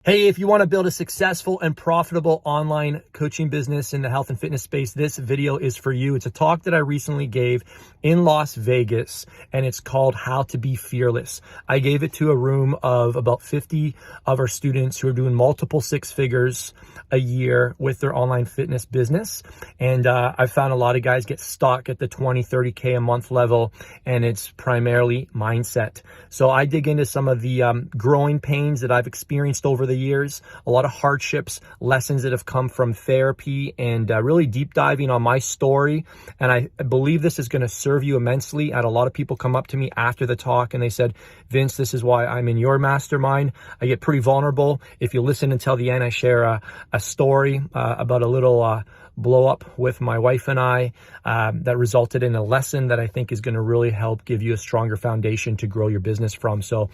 Hey, if you want to build a successful and profitable online coaching business in the health and fitness space, this video is for you. It's a talk that I recently gave in Las Vegas, and it's called How to Be Fearless. I gave it to a room of about 50 of our students who are doing multiple six figures a year with their online fitness business. And I found a lot of guys get stuck at the 20, 30K a month level, and it's primarily mindset. So I dig into some of the growing pains that I've experienced over the years, a lot of hardships, lessons that have come from therapy, and really deep diving on my story. And I believe this is going to serve you immensely. I had a lot of people come up to me after the talk and they said, Vince, this is why I'm in your mastermind. I get pretty vulnerable. If you listen until the end, I share a story about a little blow up with my wife and I that resulted in a lesson that I think is going to really help give you a stronger foundation to grow your business from. So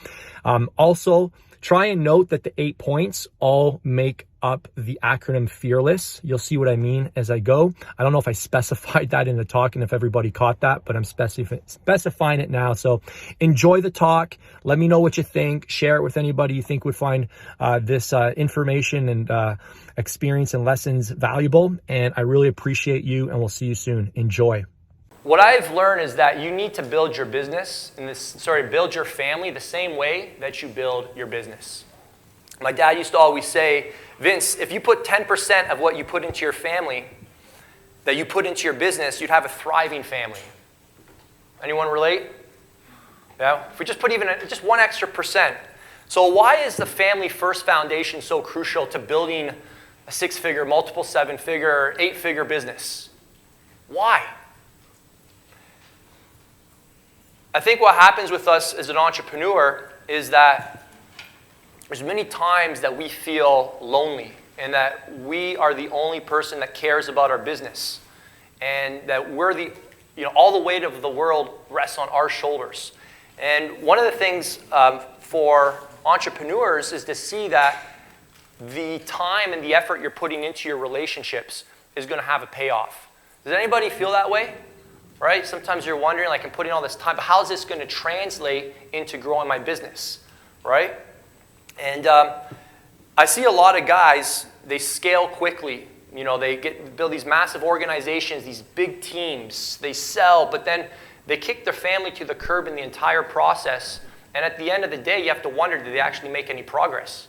also try and note that the 8 points all make up the acronym FEARLESS. You'll see what I mean as I go. I don't know if I specified that in the talk and if everybody caught that, but I'm specifying it now. So enjoy the talk. Let me know what you think. Share it with anybody you think would find this information and experience and lessons valuable. And I really appreciate you, and we'll see you soon. Enjoy. What I've learned is that you need to build your business, build your family the same way that you build your business. My dad used to always say, Vince, if you put 10% of what you put into your family, that you put into your business, you'd have a thriving family. Anyone relate? Yeah? If we just put even just 1 extra percent. So why is the family first foundation so crucial to building a 6-figure, multiple 7-figure, 8-figure business? Why? I think what happens with us as an entrepreneur is that there's many times that we feel lonely and that we are the only person that cares about our business, and that we're all the weight of the world rests on our shoulders. And one of the things for entrepreneurs is to see that the time and the effort you're putting into your relationships is going to have a payoff. Does anybody feel that way? Right? Sometimes you're wondering, like, I'm putting all this time, but how is this going to translate into growing my business? Right? And I see a lot of guys, they scale quickly. You know, they build these massive organizations, these big teams. They sell, but then they kick their family to the curb in the entire process. And at the end of the day, you have to wonder, did they actually make any progress?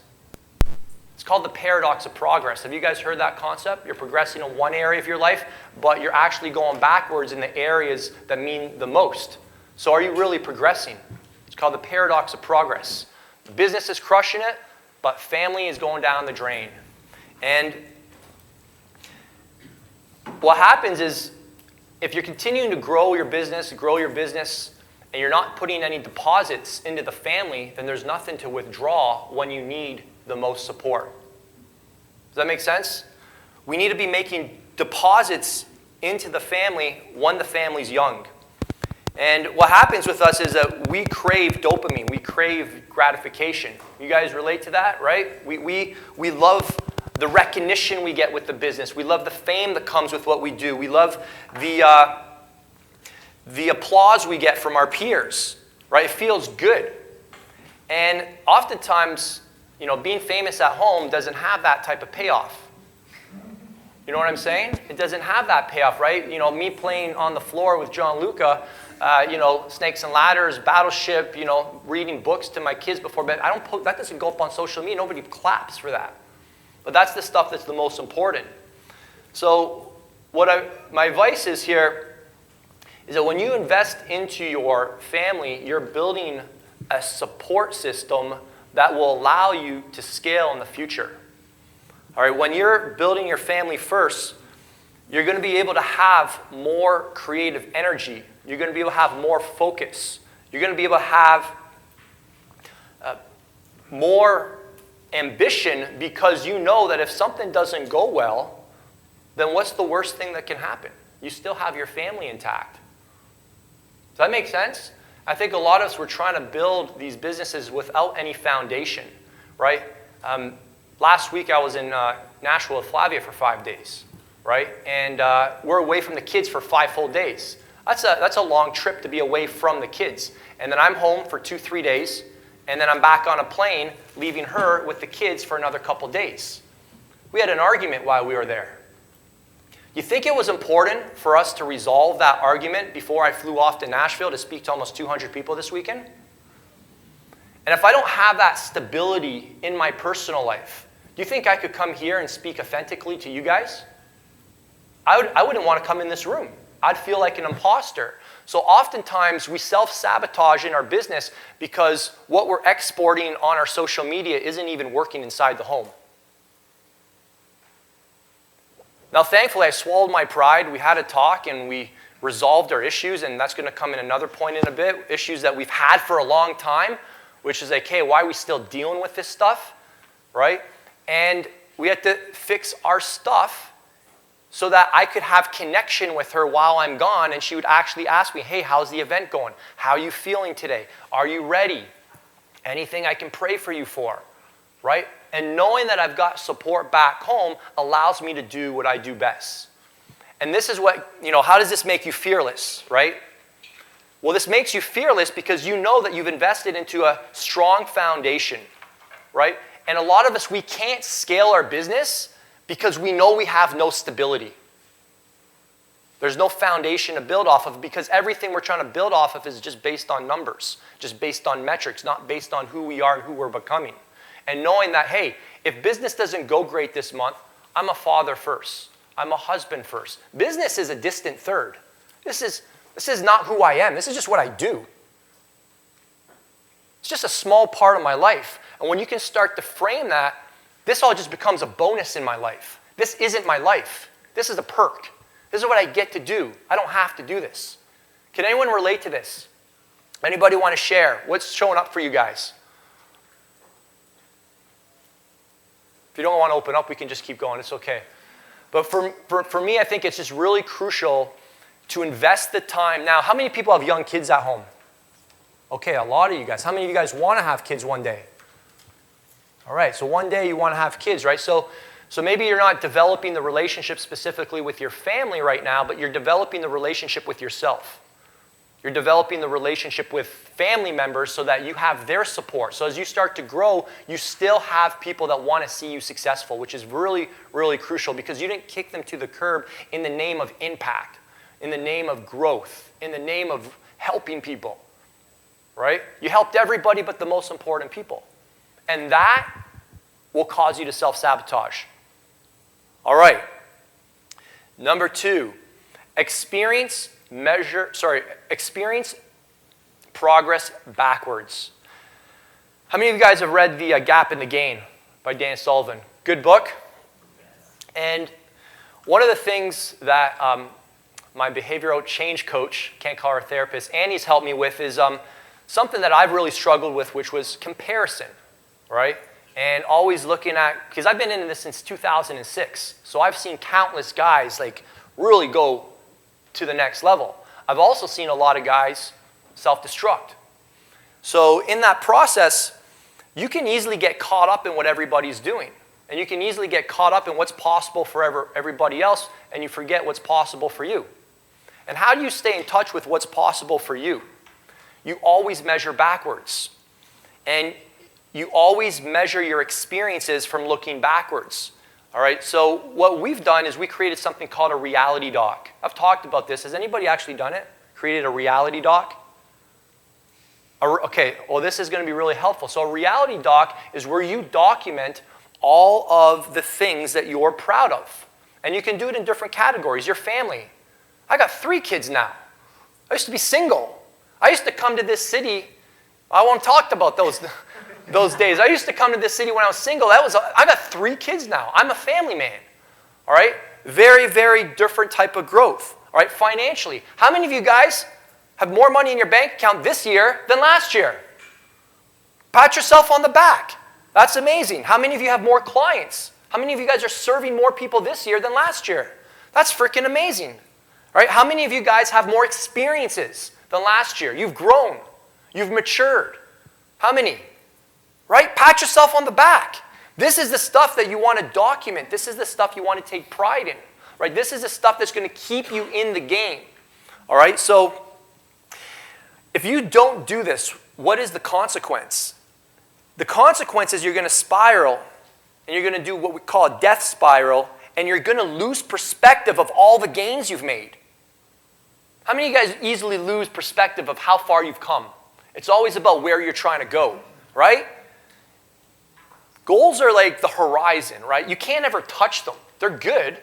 It's called the paradox of progress. Have you guys heard that concept? You're progressing in one area of your life, but you're actually going backwards in the areas that mean the most. So are you really progressing? It's called the paradox of progress. The business is crushing it, but family is going down the drain. And what happens is, if you're continuing to grow your business, and you're not putting any deposits into the family, then there's nothing to withdraw when you need the most support. Does that make sense? We need to be making deposits into the family when the family's young. And what happens with us is that we crave dopamine. We crave gratification. You guys relate to that, right? We love the recognition we get with the business. We love the fame that comes with what we do. We love the applause we get from our peers, right? It feels good. And oftentimes, being famous at home doesn't have that type of payoff. You know what I'm saying? It doesn't have that payoff, right? Me playing on the floor with John Luca, Snakes and Ladders, Battleship, reading books to my kids before bed. That doesn't go up on social media. Nobody claps for that. But that's the stuff that's the most important. So my advice is here is that when you invest into your family, you're building a support system that will allow you to scale in the future. All right, when you're building your family first, you're going to be able to have more creative energy. You're going to be able to have more focus. You're going to be able to have more ambition, because you know that if something doesn't go well, then what's the worst thing that can happen? You still have your family intact. Does that make sense? I think a lot of us were trying to build these businesses without any foundation, right? Last week I was in Nashville with Flavia for 5 days, right? And we're away from the kids for 5 full days. That's a long trip to be away from the kids. And then I'm home for 2-3 days, and then I'm back on a plane, leaving her with the kids for another couple days. We had an argument while we were there. You think it was important for us to resolve that argument before I flew off to Nashville to speak to almost 200 people this weekend? And if I don't have that stability in my personal life, do you think I could come here and speak authentically to you guys? I wouldn't want to come in this room. I'd feel like an imposter. So oftentimes we self-sabotage in our business because what we're exporting on our social media isn't even working inside the home. Now, thankfully, I swallowed my pride. We had a talk and we resolved our issues, and that's going to come in another point in a bit, issues that we've had for a long time, which is like, hey, why are we still dealing with this stuff, right? And we had to fix our stuff so that I could have connection with her while I'm gone, and she would actually ask me, hey, how's the event going? How are you feeling today? Are you ready? Anything I can pray for you for, right? And knowing that I've got support back home allows me to do what I do best. And this is what, how does this make you fearless, right? Well, this makes you fearless because you know that you've invested into a strong foundation, right? And a lot of us, we can't scale our business because we know we have no stability. There's no foundation to build off of because everything we're trying to build off of is just based on numbers, just based on metrics, not based on who we are and who we're becoming. And knowing that, hey, if business doesn't go great this month, I'm a father first. I'm a husband first. Business is a distant third. This is not who I am. This is just what I do. It's just a small part of my life. And when you can start to frame that, this all just becomes a bonus in my life. This isn't my life. This is a perk. This is what I get to do. I don't have to do this. Can anyone relate to this? Anybody want to share? What's showing up for you guys? If you don't want to open up, we can just keep going. It's okay. But for me, I think it's just really crucial to invest the time. Now, how many people have young kids at home? Okay, a lot of you guys. How many of you guys want to have kids one day? All right, so one day you want to have kids, right? So maybe you're not developing the relationship specifically with your family right now, but you're developing the relationship with yourself. You're developing the relationship with family members so that you have their support. So as you start to grow, you still have people that want to see you successful, which is really, really crucial because you didn't kick them to the curb in the name of impact, in the name of growth, in the name of helping people, right? You helped everybody but the most important people. And that will cause you to self-sabotage. All right. Number 2, experience progress backwards. How many of you guys have read The Gap in the Gain by Dan Sullivan? Good book. And one of the things that my behavioral change coach, can't call her a therapist, Annie's helped me with is something that I've really struggled with, which was comparison, right? And always looking at, because I've been in this since 2006, so I've seen countless guys like really go to the next level. I've also seen a lot of guys self-destruct. So in that process, you can easily get caught up in what everybody's doing. And you can easily get caught up in what's possible for everybody else, and you forget what's possible for you. And how do you stay in touch with what's possible for you? You always measure backwards. And you always measure your experiences from looking backwards. All right, so what we've done is we created something called a reality doc. I've talked about this. Has anybody actually done it? Created a reality doc? Okay, well, this is going to be really helpful. So a reality doc is where you document all of the things that you're proud of. And you can do it in different categories. Your family. I got 3 kids now. I used to be single. I used to come to this city. I won't talk about those days. I used to come to this city when I was single. I got 3 kids now. I'm a family man. All right? Very, very different type of growth. All right? Financially. How many of you guys have more money in your bank account this year than last year? Pat yourself on the back. That's amazing. How many of you have more clients? How many of you guys are serving more people this year than last year? That's freaking amazing. All right? How many of you guys have more experiences than last year? You've grown. You've matured. How many? Right? Pat yourself on the back. This is the stuff that you want to document. This is the stuff you want to take pride in. Right? This is the stuff that's going to keep you in the game. All right? So if you don't do this, what is the consequence? The consequence is you're going to spiral, and you're going to do what we call a death spiral, and you're going to lose perspective of all the gains you've made. How many of you guys easily lose perspective of how far you've come? It's always about where you're trying to go, right? Goals are like the horizon, right? You can't ever touch them. They're good,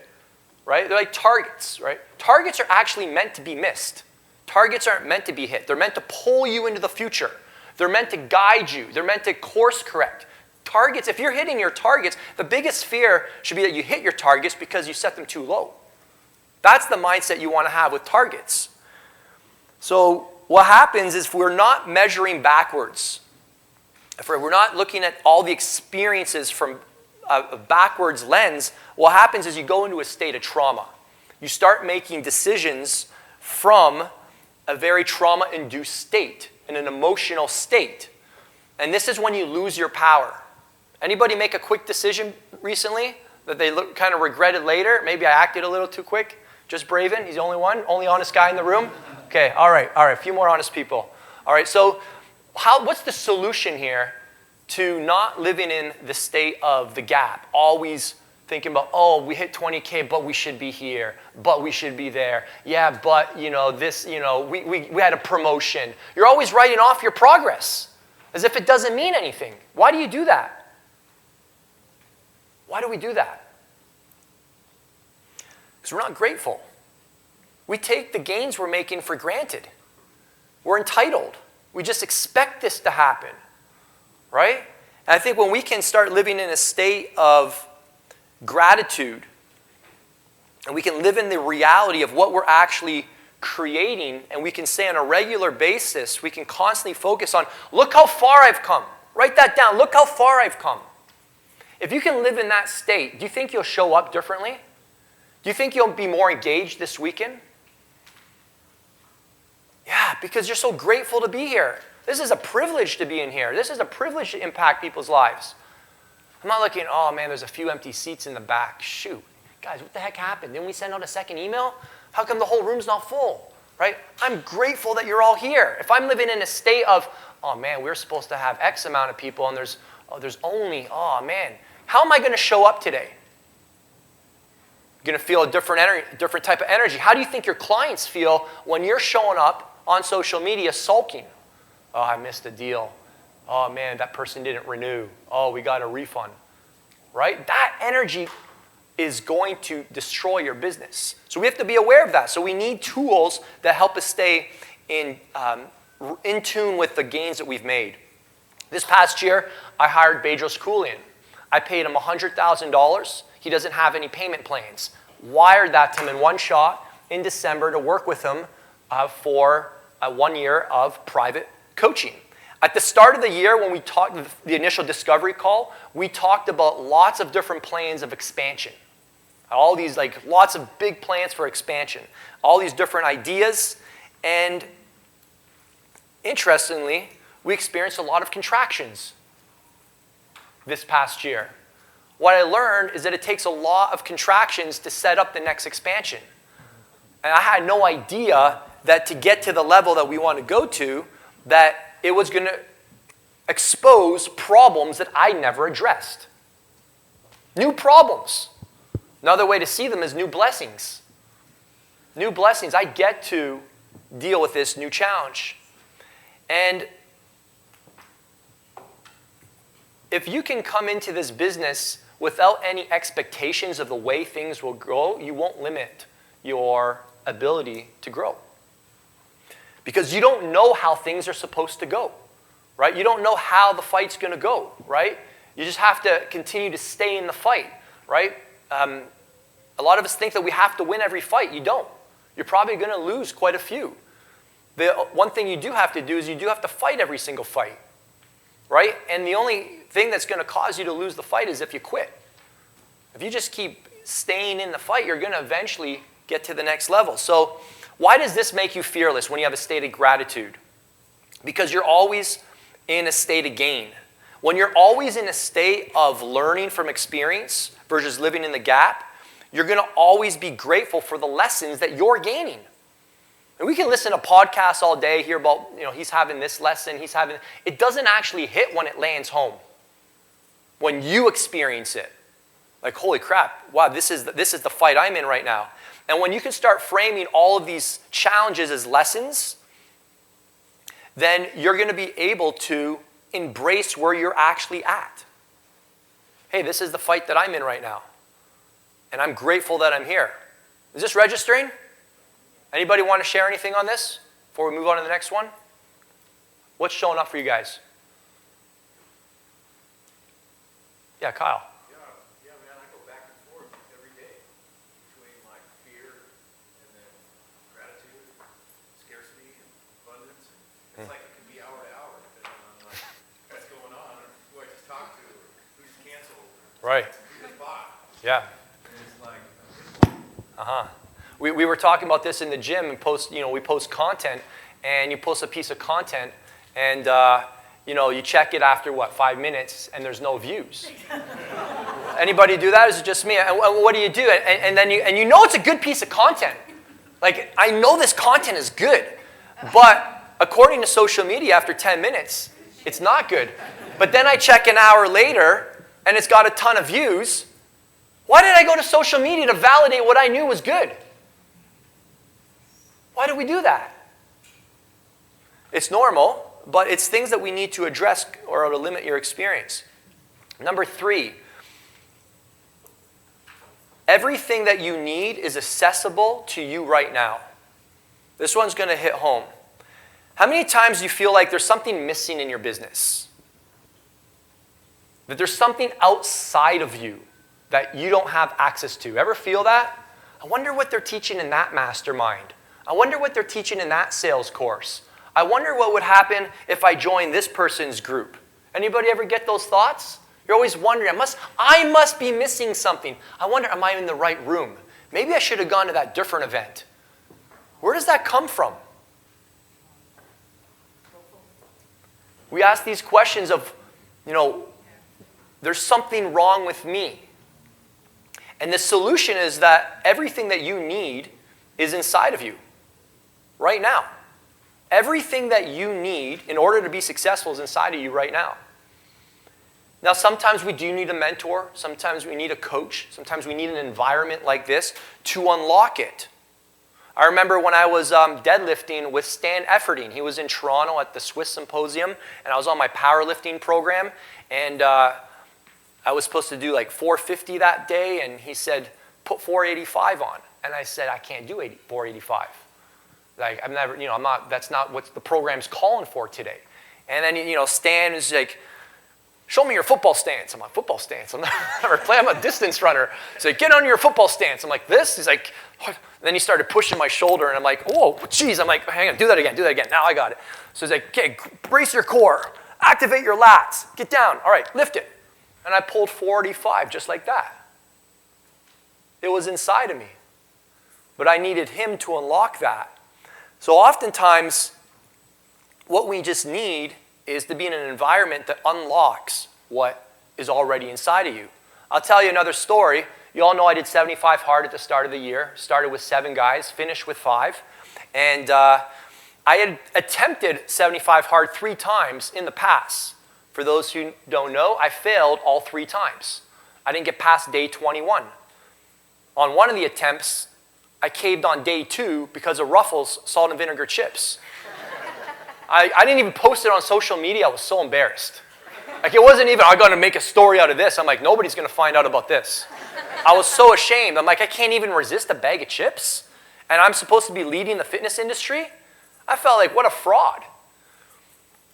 right? They're like targets, right? Targets are actually meant to be missed. Targets aren't meant to be hit. They're meant to pull you into the future. They're meant to guide you. They're meant to course correct. Targets, if you're hitting your targets, the biggest fear should be that you hit your targets because you set them too low. That's the mindset you want to have with targets. So what happens is if we're not measuring backwards, if we're not looking at all the experiences from a backwards lens, what happens is you go into a state of trauma. You start making decisions from a very trauma-induced state, in an emotional state. And this is when you lose your power. Anybody make a quick decision recently that they kind of regretted later? Maybe I acted a little too quick. Just Braven, he's the only one, only honest guy in the room. Okay, all right, a few more honest people. All right, so what's the solution here to not living in the state of the gap? Always thinking about, oh, we hit 20K, but we should be here, but we should be there. Yeah, but, this, we had a promotion. You're always writing off your progress as if it doesn't mean anything. Why do you do that? Why do we do that? Because we're not grateful. We take the gains we're making for granted. We're entitled. We just expect this to happen, right? And I think when we can start living in a state of gratitude, and we can live in the reality of what we're actually creating, and we can say on a regular basis, we can constantly focus on, look how far I've come. Write that down. Look how far I've come. If you can live in that state, do you think you'll show up differently? Do you think you'll be more engaged this weekend? Yeah, because you're so grateful to be here. This is a privilege to be in here. This is a privilege to impact people's lives. I'm not looking, oh man, there's a few empty seats in the back. Shoot, guys, what the heck happened? Didn't we send out a second email? How come the whole room's not full, right? I'm grateful that you're all here. If I'm living in a state of, oh man, we're supposed to have X amount of people and there's only, oh man, how am I going to show up today? You're going to feel a different type of energy. How do you think your clients feel when you're showing up on social media sulking? Oh, I missed a deal. Oh man, that person didn't renew. Oh, we got a refund, right? That energy is going to destroy your business. So we have to be aware of that. So we need tools that help us stay in tune with the gains that we've made. This past year, I hired Bedros Keuilian. I paid him $100,000. He doesn't have any payment plans. Wired that to him in one shot in December to work with him for 1 year of private coaching. At the start of the year, when we talked the initial discovery call, we talked about lots of different plans of expansion. All these, lots of big plans for expansion. All these different ideas. And interestingly, we experienced a lot of contractions this past year. What I learned is that it takes a lot of contractions to set up the next expansion. And I had no idea that to get to the level that we want to go to, that it was going to expose problems that I never addressed. New problems. Another way to see them is new blessings. New blessings. I get to deal with this new challenge. And if you can come into this business without any expectations of the way things will go, you won't limit your ability to grow. Because you don't know how things are supposed to go, right? You don't know how the fight's going to go, right? You just have to continue to stay in the fight, right? A lot of us think that we have to win every fight. You don't. You're probably going to lose quite a few. The one thing you do have to do is you do have to fight every single fight, right? And the only thing that's going to cause you to lose the fight is if you quit. If you just keep staying in the fight, you're going to eventually get to the next level. So why does this make you fearless when you have a state of gratitude? Because you're always in a state of gain. When you're always in a state of learning from experience versus living in the gap, you're going to always be grateful for the lessons that you're gaining. And we can listen to podcasts all day, hear about, he's having this lesson, it doesn't actually hit when it lands home. When you experience it. Like, holy crap, wow, this is the fight I'm in right now. And when you can start framing all of these challenges as lessons, then you're going to be able to embrace where you're actually at. Hey, this is the fight that I'm in right now. And I'm grateful that I'm here. Is this registering? Anybody want to share anything on this before we move on to the next one? What's showing up for you guys? Yeah, Kyle. Yeah, man, I go back and forth every day between like fear and then gratitude, scarcity, and abundance. It's like it can be hour to hour depending on like what's going on, or who I just talked to, or who just canceled, Right. who just bought. Yeah. And it's like, We were talking about this in the gym and we post content, and you post a piece of content and you check it after 5 minutes and there's no views. Anybody do that? Or is it just me? And what do? And then you know it's a good piece of content. Like, I know this content is good, but according to social media, after 10 minutes, it's not good. But then I check an hour later and it's got a ton of views. Why did I go to social media to validate what I knew was good? Why do we do that? It's normal, but it's things that we need to address or to limit your experience. Number 3, everything that you need is accessible to you right now. This one's going to hit home. How many times do you feel like there's something missing in your business? That there's something outside of you that you don't have access to? Ever feel that? I wonder what they're teaching in that mastermind. I wonder what they're teaching in that sales course. I wonder what would happen if I joined this person's group. Anybody ever get those thoughts? You're always wondering, I must be missing something. I wonder, am I in the right room? Maybe I should have gone to that different event. Where does that come from? We ask these questions of, there's something wrong with me. And the solution is that everything that you need is inside of you right now. Everything that you need in order to be successful is inside of you right now. Now, sometimes we do need a mentor. Sometimes we need a coach. Sometimes we need an environment like this to unlock it. I remember when I was deadlifting with Stan Efforting. He was in Toronto at the Swiss Symposium, and I was on my powerlifting program, and I was supposed to do like 450 that day, and he said, put 485 on. And I said, I can't do 485. Like, that's not what the program's calling for today. And then, Stan is like, show me your football stance. I'm like, football stance? I'm a distance runner. He's like, get on your football stance. I'm like, this? He's like, what? And then he started pushing my shoulder, and I'm like, whoa, geez. I'm like, hang on, do that again. Now I got it. So he's like, okay, brace your core. Activate your lats. Get down. All right, lift it. And I pulled 485 just like that. It was inside of me. But I needed him to unlock that. So oftentimes, what we just need is to be in an environment that unlocks what is already inside of you. I'll tell you another story. You all know I did 75 hard at the start of the year. Started with 7 guys, finished with 5. And I had attempted 75 hard 3 times in the past. For those who don't know, I failed all 3 times. I didn't get past day 21. On one of the attempts, I caved on day 2 because of Ruffles salt and vinegar chips. I didn't even post it on social media. I was so embarrassed. Like, it wasn't even, I'm going to make a story out of this. I'm like, nobody's going to find out about this. I was so ashamed. I'm like, I can't even resist a bag of chips? And I'm supposed to be leading the fitness industry? I felt like, what a fraud.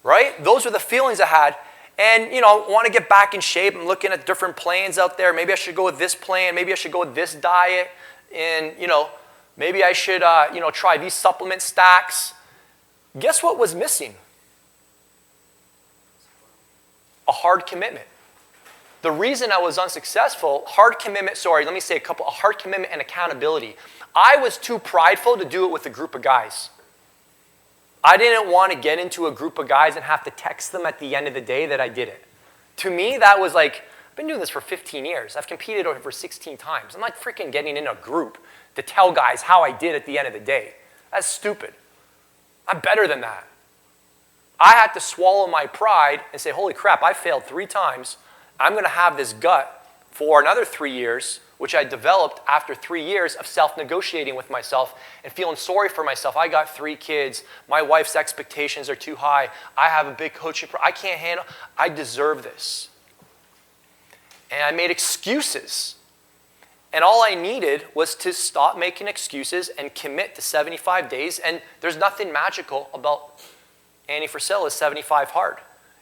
Right? Those were the feelings I had. And, want to get back in shape. I'm looking at different plans out there. Maybe I should go with this plan. Maybe I should go with this diet. And, maybe I should, try these supplement stacks. Guess what was missing? A hard commitment. The reason I was unsuccessful, a hard commitment and accountability. I was too prideful to do it with a group of guys. I didn't want to get into a group of guys and have to text them at the end of the day that I did it. To me, that was like, I've been doing this for 15 years. I've competed over 16 times. I'm not freaking getting in a group to tell guys how I did at the end of the day. That's stupid. I'm better than that. I had to swallow my pride and say, holy crap, I failed 3 times. I'm going to have this gut for another 3 years, which I developed after 3 years of self-negotiating with myself and feeling sorry for myself. I got 3 kids. My wife's expectations are too high. I have a big coaching I can't handle. I deserve this. And I made excuses. And all I needed was to stop making excuses and commit to 75 days. And there's nothing magical about Annie Frisella's 75 hard.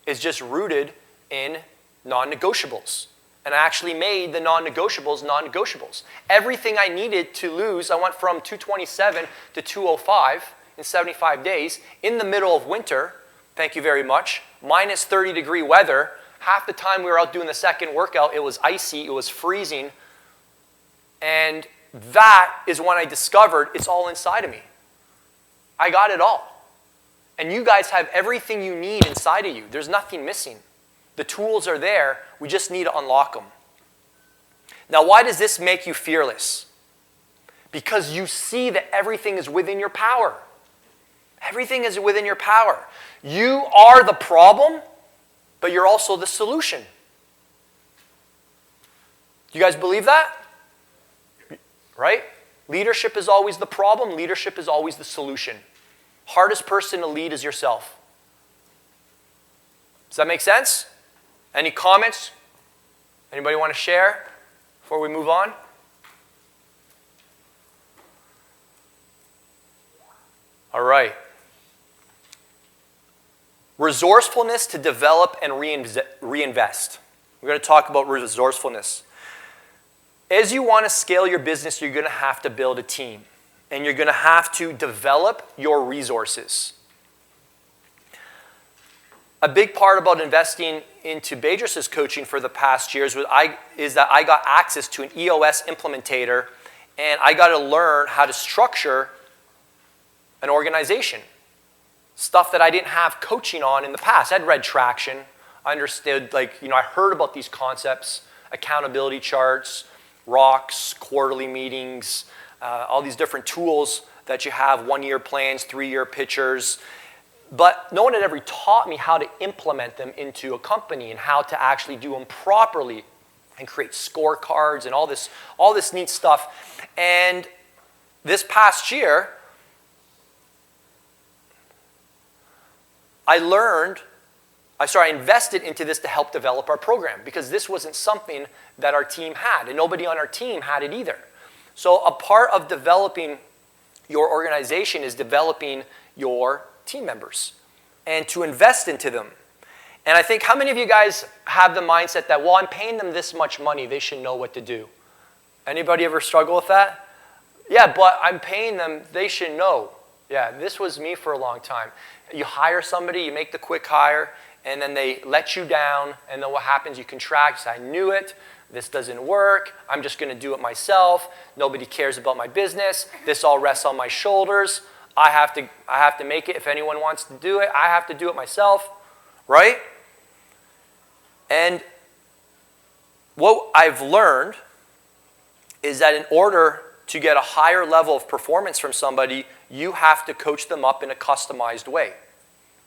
It's just rooted in non-negotiables. And I actually made the non-negotiables non-negotiables. Everything I needed to lose, I went from 227 to 205 in 75 days in the middle of winter. Thank you very much. Minus 30-degree weather. Half the time we were out doing the second workout, it was icy, it was freezing. And that is when I discovered it's all inside of me. I got it all. And you guys have everything you need inside of you. There's nothing missing. The tools are there. We just need to unlock them. Now, why does this make you fearless? Because you see that everything is within your power. Everything is within your power. You are the problem, but you're also the solution. Do you guys believe that? Right? Leadership is always the problem. Leadership is always the solution. Hardest person to lead is yourself. Does that make sense? Any comments? Anybody want to share before we move on? All right. Resourcefulness to develop and reinvest. We're going to talk about resourcefulness. As you want to scale your business, you're going to have to build a team. And you're going to have to develop your resources. A big part about investing into Bedros' coaching for the past years is that I got access to an EOS implementator, and I got to learn how to structure an organization. Stuff that I didn't have coaching on in the past. I'd read Traction. I understood, I heard about these concepts, accountability charts, rocks, quarterly meetings, all these different tools that you have, 1-year plans, 3-year pictures. But no one had ever taught me how to implement them into a company and how to actually do them properly and create scorecards and all this neat stuff. And this past year, I invested into this to help develop our program because this wasn't something that our team had, and nobody on our team had it either. So a part of developing your organization is developing your team members and to invest into them. And I think, how many of you guys have the mindset that, well, I'm paying them this much money, they should know what to do? Anybody ever struggle with that? Yeah, but I'm paying them, they should know. Yeah, this was me for a long time. You hire somebody, you make the quick hire, and then they let you down, and then what happens? You contract, you say, I knew it, this doesn't work, I'm just going to do it myself, nobody cares about my business, this all rests on my shoulders, I have to make it. If anyone wants to do it, I have to do it myself, right? And what I've learned is that in order to get a higher level of performance from somebody, you have to coach them up in a customized way.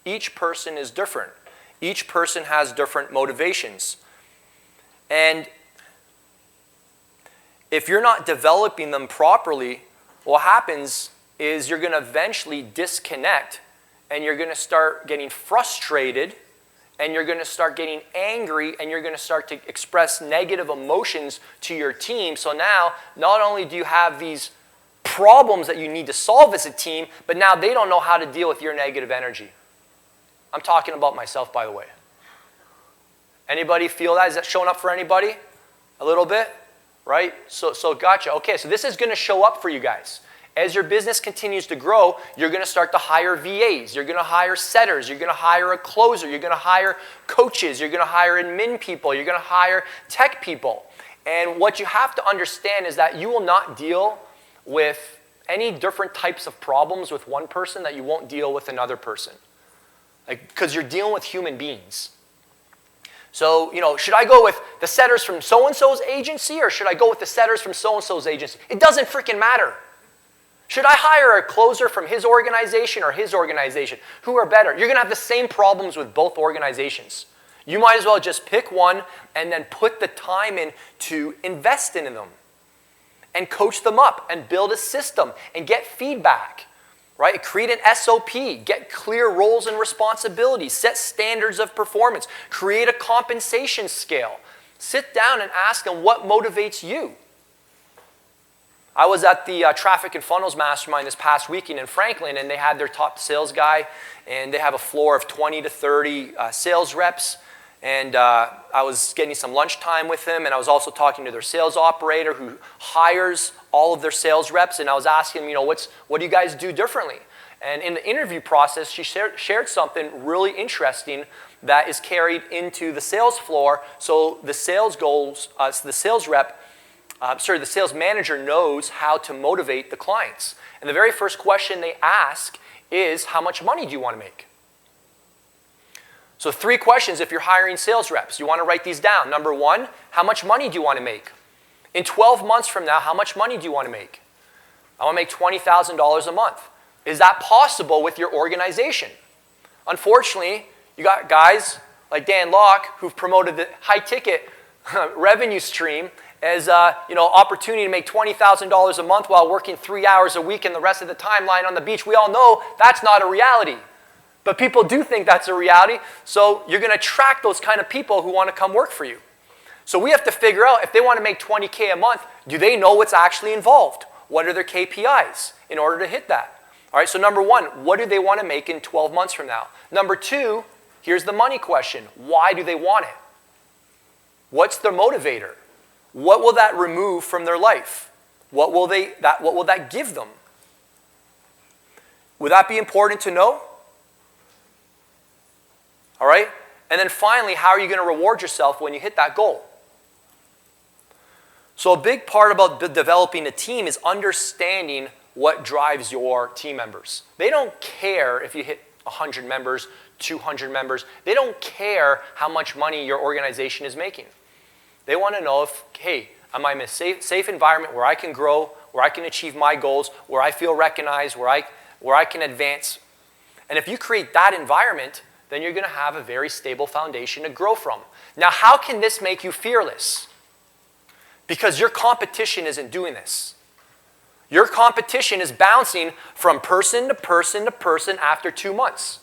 Each person is different. Each person has different motivations. And if you're not developing them properly, what happens is you're going to eventually disconnect and you're going to start getting frustrated and you're going to start getting angry and you're going to start to express negative emotions to your team. So now, not only do you have these problems that you need to solve as a team, but now they don't know how to deal with your negative energy. I'm talking about myself, by the way. Anybody feel that? Is that showing up for anybody? A little bit? Right? So gotcha. Okay, so this is going to show up for you guys. As your business continues to grow, you're going to start to hire VAs. You're going to hire setters. You're going to hire a closer. You're going to hire coaches. You're going to hire admin people. You're going to hire tech people. And what you have to understand is that you will not deal with any different types of problems with one person that you won't deal with another person. Because you're dealing with human beings. So, should I go with the setters from so-and-so's agency or should I go with the setters from so-and-so's agency? It doesn't freaking matter. Should I hire a closer from his organization or his organization? Who are better? You're going to have the same problems with both organizations. You might as well just pick one and then put the time in to invest in them and coach them up and build a system and get feedback, right? Create an SOP, get clear roles and responsibilities, set standards of performance, create a compensation scale. Sit down and ask them what motivates you. I was at the Traffic and Funnels Mastermind this past weekend in Franklin, and they had their top sales guy, and they have a floor of 20 to 30 sales reps. And I was getting some lunchtime with him, and I was also talking to their sales operator who hires all of their sales reps, and I was asking him, what do you guys do differently? And in the interview process, she shared something really interesting that is carried into the sales floor. So the sales goals, the sales manager knows how to motivate the clients. And the very first question they ask is, how much money do you want to make? So 3 questions if you're hiring sales reps. You want to write these down. Number 1, how much money do you want to make? In 12 months from now, how much money do you want to make? I want to make $20,000 a month. Is that possible with your organization? Unfortunately, you got guys like Dan Locke who've promoted the high-ticket revenue stream as opportunity to make $20,000 a month while working 3 hours a week and the rest of the time lying on the beach. We all know that's not a reality. But people do think that's a reality, so you're going to attract those kind of people who want to come work for you. So we have to figure out if they want to make $20K a month, do they know what's actually involved? What are their KPIs in order to hit that? All right, so number 1, what do they want to make in 12 months from now? Number 2, here's the money question. Why do they want it? What's their motivator? What will that remove from their life? What will that give them? Would that be important to know? All right? And then finally, how are you going to reward yourself when you hit that goal? So a big part about developing a team is understanding what drives your team members. They don't care if you hit 100 members, 200 members. They don't care how much money your organization is making. They want to know if, hey, am I in a safe environment where I can grow, where I can achieve my goals, where I feel recognized, where I can advance. And if you create that environment, then you're going to have a very stable foundation to grow from. Now, how can this make you fearless? Because your competition isn't doing this. Your competition is bouncing from person to person to person after 2 months,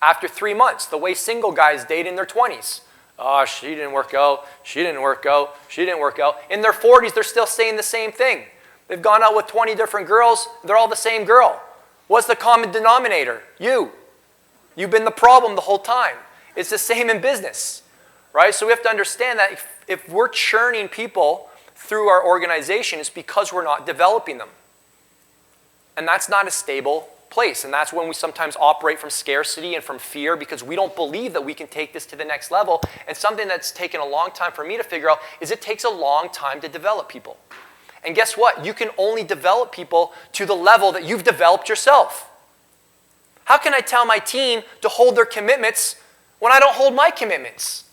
after 3 months, the way single guys date in their 20s. Oh, she didn't work out, she didn't work out, she didn't work out. In their 40s, they're still saying the same thing. They've gone out with 20 different girls, they're all the same girl. What's the common denominator? You. You've been the problem the whole time. It's the same in business, right? So we have to understand that if we're churning people through our organization, it's because we're not developing them. And that's not a stable place. And that's when we sometimes operate from scarcity and from fear because we don't believe that we can take this to the next level. And something that's taken a long time for me to figure out is it takes a long time to develop people. And guess what? You can only develop people to the level that you've developed yourself. How can I tell my team to hold their commitments when I don't hold my commitments?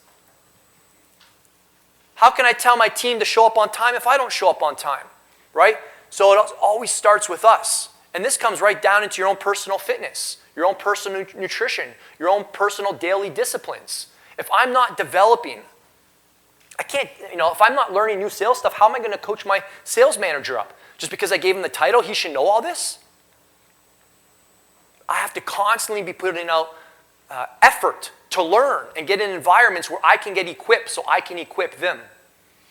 How can I tell my team to show up on time if I don't show up on time, right? So it always starts with us. And this comes right down into your own personal fitness, your own personal nutrition, your own personal daily disciplines. If I'm not developing, I can't, if I'm not learning new sales stuff, how am I going to coach my sales manager up? Just because I gave him the title, he should know all this? I have to constantly be putting out effort to learn and get in environments where I can get equipped so I can equip them.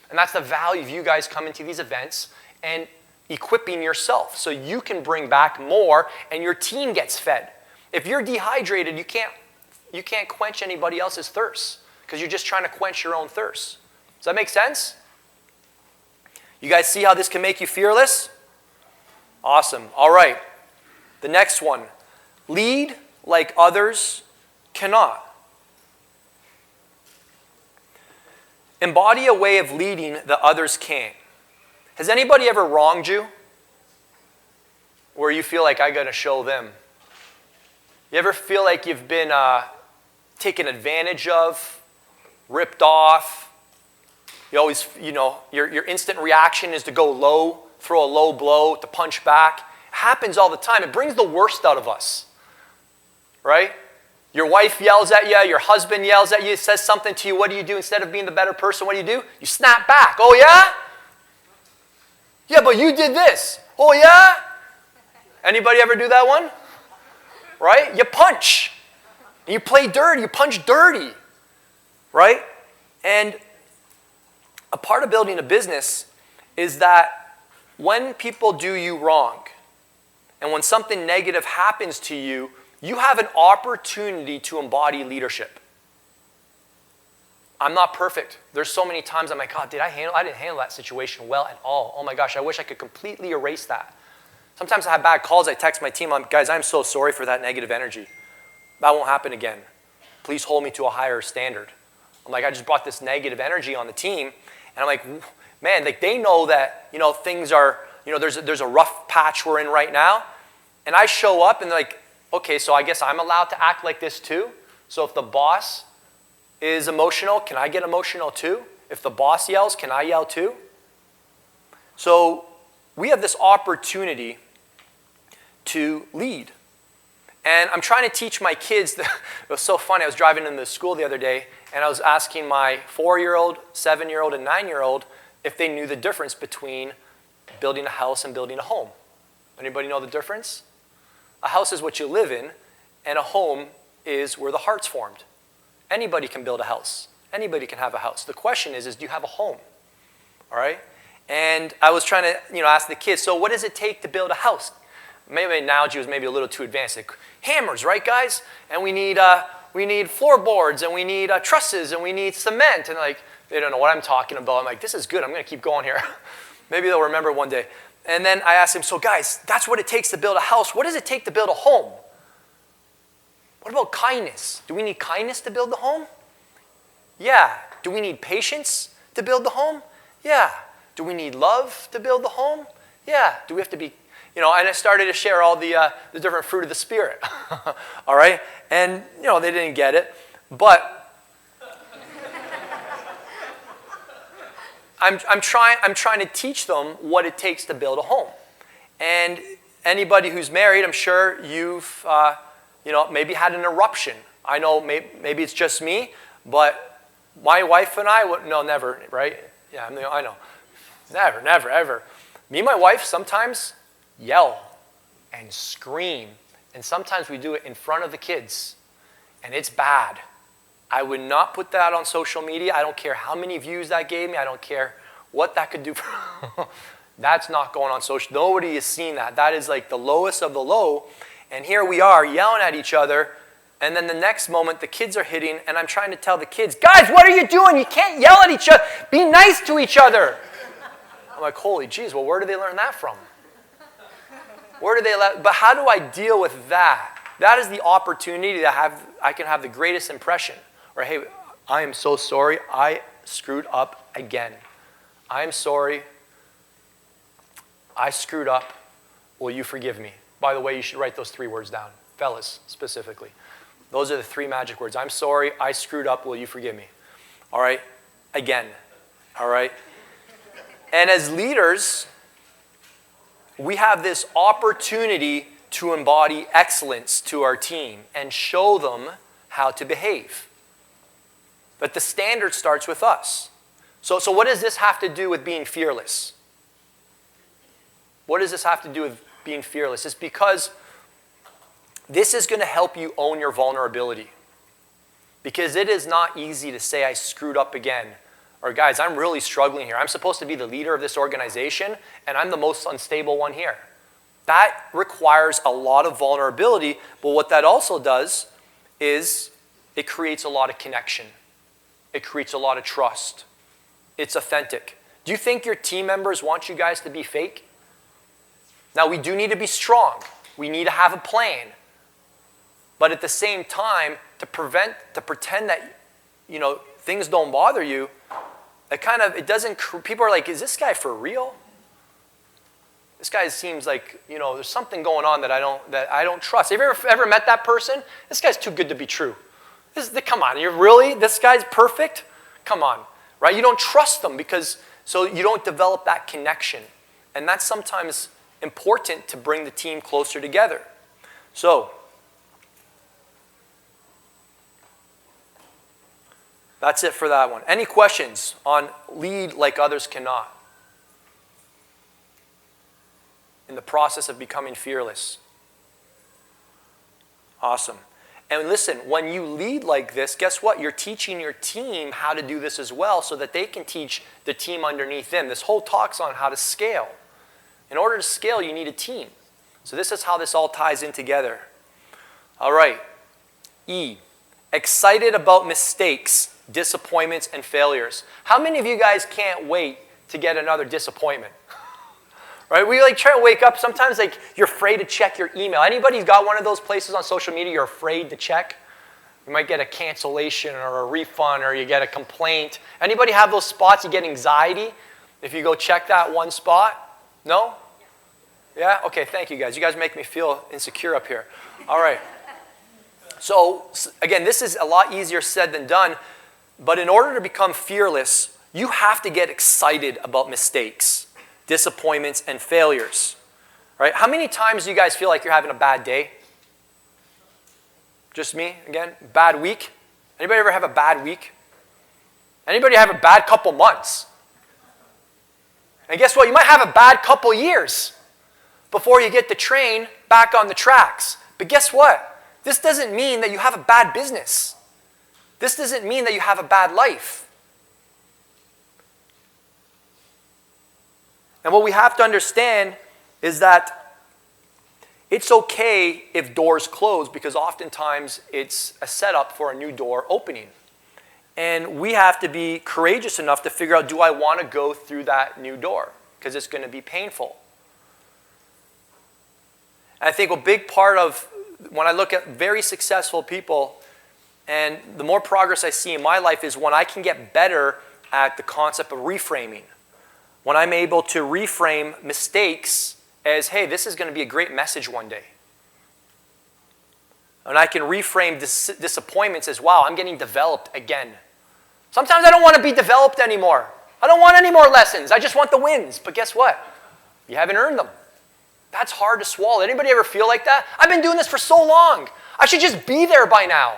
And that's the value of you guys coming to these events and equipping yourself so you can bring back more and your team gets fed. If you're dehydrated, you can't quench anybody else's thirst because you're just trying to quench your own thirst. Does that make sense? You guys see how this can make you fearless? Awesome. All right. The next one. Lead like others cannot. Embody a way of leading that others can't. Has anybody ever wronged you? Where you feel like I got to show them? You ever feel like you've been taken advantage of, ripped off? You always, your instant reaction is to go low, throw a low blow, to punch back. It happens all the time. It brings the worst out of us, right? Your wife yells at you, your husband yells at you, says something to you. What do? Instead of being the better person, what do? You snap back. Oh, yeah? Yeah, but you did this. Oh, yeah? Anybody ever do that one? Right? You punch. You play dirty. You punch dirty. Right? And a part of building a business is that when people do you wrong and when something negative happens to you, you have an opportunity to embody leadership. I'm not perfect. There's so many times I'm like, God, I didn't handle that situation well at all. Oh my gosh, I wish I could completely erase that. Sometimes I have bad calls. I text my team, guys, I'm so sorry for that negative energy. That won't happen again. Please hold me to a higher standard. I'm like, I just brought this negative energy on the team. And I'm like, man, like they know that, things are, there's a rough patch we're in right now. And I show up and they're like, okay, so I guess I'm allowed to act like this too. So if the boss is emotional, can I get emotional too? If the boss yells, can I yell too? So we have this opportunity to lead. And I'm trying to teach my kids, it was so funny, I was driving into the school the other day and I was asking my 4-year-old, 7-year-old, and 9-year-old if they knew the difference between building a house and building a home. Anybody know the difference? A house is what you live in, and a home is where the heart's formed. Anybody can build a house. Anybody can have a house. The question is do you have a home? All right? And I was trying to, ask the kids, so what does it take to build a house? Maybe the analogy was maybe a little too advanced. Like, hammers, right, guys? And we need floorboards, and we need trusses, and we need cement. And like, they don't know what I'm talking about. I'm like, this is good. I'm going to keep going here. Maybe they'll remember one day. And then I asked him, so guys, that's what it takes to build a house. What does it take to build a home? What about kindness? Do we need kindness to build the home? Yeah. Do we need patience to build the home? Yeah. Do we need love to build the home? Yeah. Do we have to be, and I started to share all the different fruit of the Spirit. All right? And, they didn't get it. But I'm trying to teach them what it takes to build a home. And anybody who's married, I'm sure you've maybe had an eruption. I know maybe it's just me, but my wife and I, no, never, right? Yeah, I know. Never, ever. Me and my wife sometimes yell and scream. And sometimes we do it in front of the kids. And it's bad. I would not put that on social media. I don't care how many views that gave me. I don't care what that could do for That's not going on social. Nobody has seen that. That is like the lowest of the low. And here we are yelling at each other. And then the next moment, the kids are hitting. And I'm trying to tell the kids, guys, what are you doing? You can't yell at each other. Be nice to each other. I'm like, holy jeez, well, where do they learn that from? But how do I deal with that? That is the opportunity that I can have the greatest impression. Or, hey, I am so sorry. I screwed up again. I'm sorry. I screwed up. Will you forgive me? By the way, you should write those 3 words down. Fellas, specifically. Those are the 3 magic words. I'm sorry. I screwed up. Will you forgive me? All right? Again. All right? And as leaders, we have this opportunity to embody excellence to our team and show them how to behave. But the standard starts with us. So what does this have to do with being fearless? What does this have to do with being fearless? It's because this is going to help you own your vulnerability. Because it is not easy to say, I screwed up again. Or, guys, I'm really struggling here. I'm supposed to be the leader of this organization, and I'm the most unstable one here. That requires a lot of vulnerability, but what that also does is it creates a lot of connection. It creates a lot of trust. It's authentic. Do you think your team members want you guys to be fake? Now, we do need to be strong. We need to have a plan. But at the same time, to pretend that, things don't bother you, people are like, is this guy for real? This guy seems like, there's something going on that I don't trust. Have you ever met that person? This guy's too good to be true. Come on, this guy's perfect? Come on, right? You don't trust them so you don't develop that connection. And that's sometimes important to bring the team closer together. So, That's it for that one. Any questions on lead like others cannot? In the process of becoming fearless. Awesome. And listen, when you lead like this, guess what? You're teaching your team how to do this as well so that they can teach the team underneath them. This whole talk's on how to scale. In order to scale, you need a team. So this is how this all ties in together. All right. E, excited about mistakes, disappointments, and failures. How many of you guys can't wait to get another disappointment? Right? We like try to wake up. Sometimes like you're afraid to check your email. Anybody got one of those places on social media you're afraid to check? You might get a cancellation or a refund or you get a complaint. Anybody have those spots you get anxiety if you go check that one spot? No? Yeah? Okay, thank you guys. You guys make me feel insecure up here. All right. So again, this is a lot easier said than done, but in order to become fearless, you have to get excited about mistakes, disappointments, and failures. Right? How many times do you guys feel like you're having a bad day? Just me, again? Bad week? Anybody ever have a bad week? Anybody have a bad couple months? And guess what? You might have a bad couple years before you get the train back on the tracks. But guess what? This doesn't mean that you have a bad business. This doesn't mean that you have a bad life. And what we have to understand is that it's okay if doors close because oftentimes it's a setup for a new door opening. And we have to be courageous enough to figure out, do I want to go through that new door? Because it's going to be painful. And I think a big part of when I look at very successful people and the more progress I see in my life is when I can get better at the concept of reframing. When I'm able to reframe mistakes as, hey, this is going to be a great message one day. And I can reframe disappointments as, wow, I'm getting developed again. Sometimes I don't want to be developed anymore. I don't want any more lessons. I just want the wins. But guess what? You haven't earned them. That's hard to swallow. Anybody ever feel like that? I've been doing this for so long. I should just be there by now.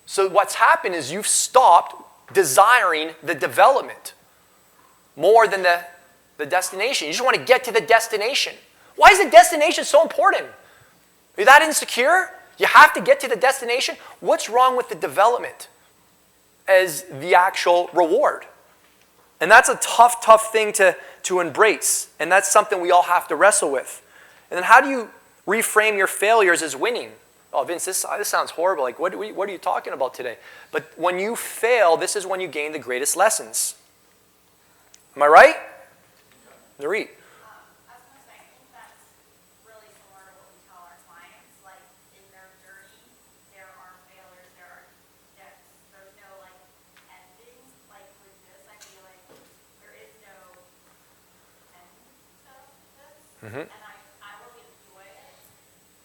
So what's happened is you've stopped desiring the development more than the destination. You just want to get to the destination. Why is the destination so important? Are you that insecure? You have to get to the destination? What's wrong with the development as the actual reward? And that's a tough, tough thing to embrace. And that's something we all have to wrestle with. And then how do you reframe your failures as winning? Oh, Vince, this sounds horrible. Like, what are you talking about today? But when you fail, this is when you gain the greatest lessons. Am I right? Narit. I was going to say, I think that's really similar to what we tell our clients. Like, in their journey, there are failures, there are deaths. There's no, like, ending. Like, with this, I feel like there is no end to this. Mm-hmm. And I really enjoy it.